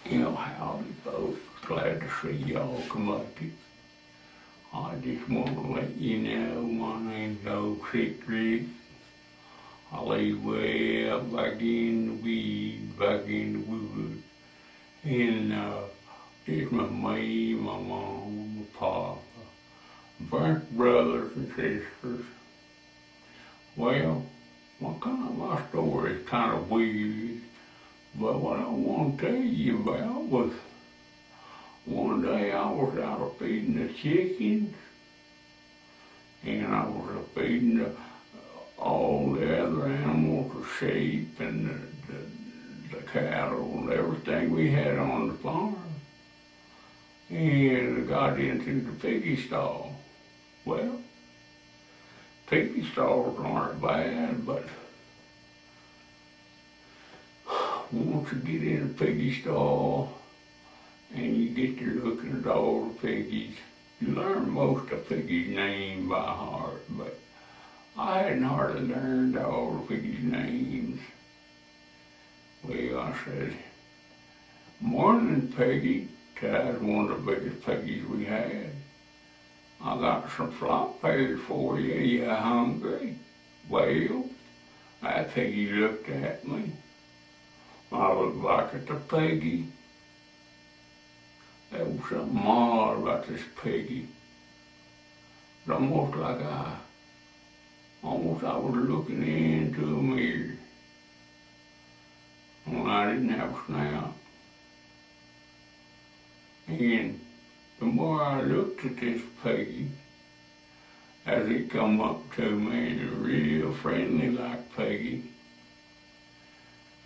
Howdy folks, glad to see y'all come up here. I just want to let you know my name's old Sicric. I live way up back in the weeds, back in the woods. And it's me, my mom, my papa, a bunch of brothers and sisters. Well, my story is kind of weird, but what I want to tell you about was one day I was out feeding the chickens, and I was feeding all the other animals, the sheep and the cattle and everything we had on the farm. And I got into the piggy stall. Well, piggy stalls aren't bad, but once you get in a piggy stall and you get to looking at all the piggies, you learn most of piggy's name by heart, but I hadn't hardly learned all the piggies' names. Well, I said, "Morning, Piggy." That's one of the biggest piggies we had. "I got some flop pears for you. You hungry?" Well, that piggy looked at me. I looked back at the piggy. There was something odd about this piggy. It's almost like I was looking into a mirror. When I didn't have a snout. And the more I looked at this piggy, as it come up to me, and real friendly like piggy.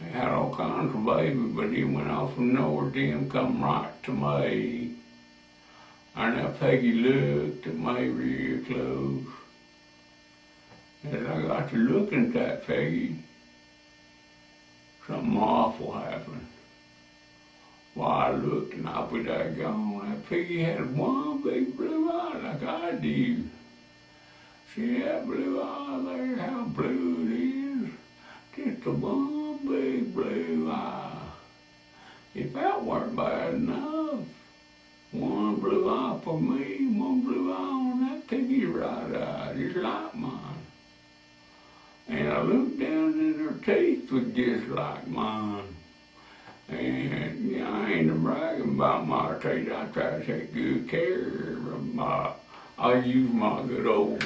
They had all kinds of babies, but he went off from nowhere, then come right to me. And that piggy looked at me real close. As I got to looking at that piggy, something awful happened. Well, I looked and I'll be daggone, that piggy had one big blue eye like I do. See that blue eye there, how blue it is? Just a one big blue eye. If that weren't bad enough, one blue eye for me, one blue eye on that piggy's right eye, just like mine. And I looked down and her teeth was just like mine. And I ain't bragging about my teeth. I try to take good care of my, I use my good old,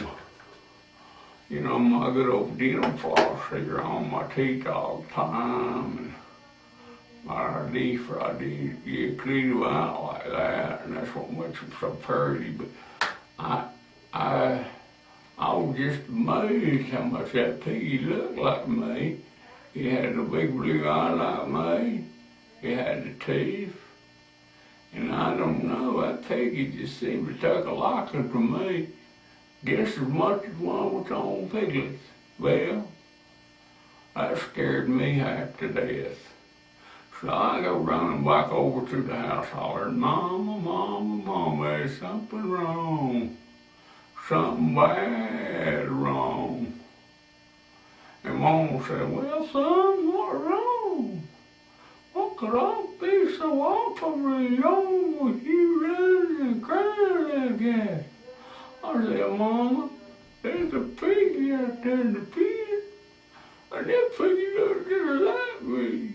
my good old dental floss here on my teeth all the time. And my teeth, I did get clean them out like that, and that's what makes them so pretty. But I was just amazed how much that piggy looked like me. He had a big blue eye like me. He had the teeth. And I don't know, that piggy just seemed to take a liking to me. Just as much as one with on piglets. Well, that scared me half to death. So I go running back over to the house hollering, "Mama, Mama, Mama, there's something wrong. Something bad wrong." And Mama said, "Well, son, what's wrong? What could I be so awfully wrong with you running and crying like that?" I said, "Mama, there's a piggy out there in the pen, and that piggy looks just like me.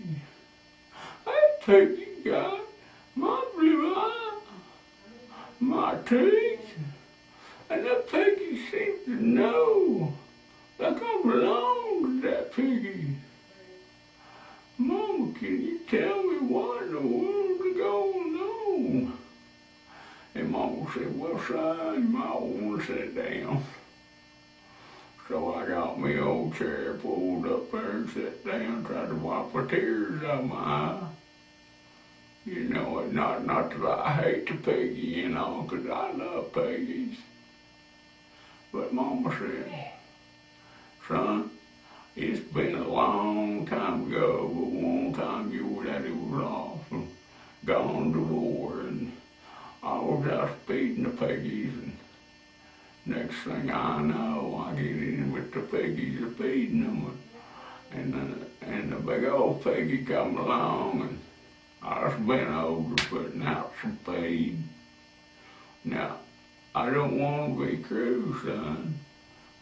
That piggy got my blue eye, my teeth, and that piggy seems to know like I belong to that piggy. Mama, can you tell me what in the world is going on?" And Mama said, "Well, son, you might want to sit down." So I got my old chair pulled up there and sat down, tried to wipe the tears out of my eye. Not that I hate the piggy, 'cause I love piggies. But Mama said, "Son, it's been a long time ago, but one time your daddy was off and gone to war, and I was out feeding the piggies, and next thing I know, I get in with the piggies and feeding them, and the big old piggy come along, and I just been over putting out some feed. Now, I don't want to be cruel, son,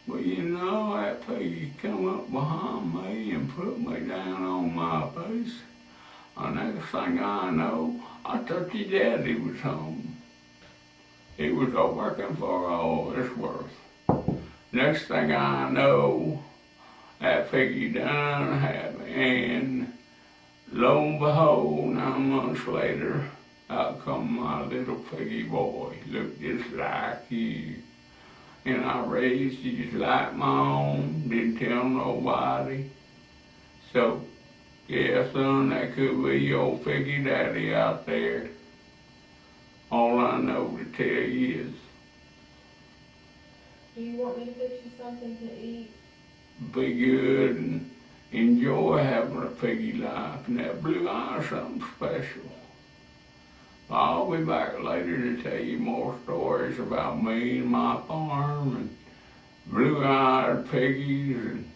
but you know that piggy come up behind me and put me down on my face. The next thing I know, I thought your daddy was home. He was working for all it's worth. Next thing I know, that piggy done had me, and lo and behold, 9 months later, out come my little piggy boy, looked just like you. And I raised you just like my own, didn't tell nobody. So, yeah, son, that could be your piggy daddy out there. All I know to tell you is, Do you want me to fix you something to eat? be good and enjoy having a piggy life, and that blue eye is something special. I'll be back later to tell you more stories about me and my farm and blue-eyed piggies and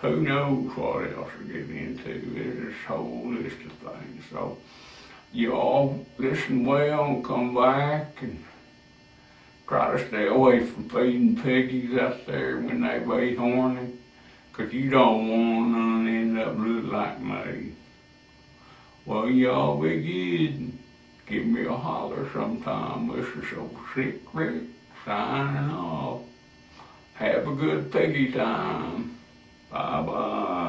who knows what else to get into. There's this whole list of things. So you all listen well and come back and try to stay away from feeding piggies out there when they be horny, 'cause you don't want none to end up looking like me. Well, y'all be good and give me a holler sometime. This is old sicric signing off. Have a good piggy time. Bye-bye.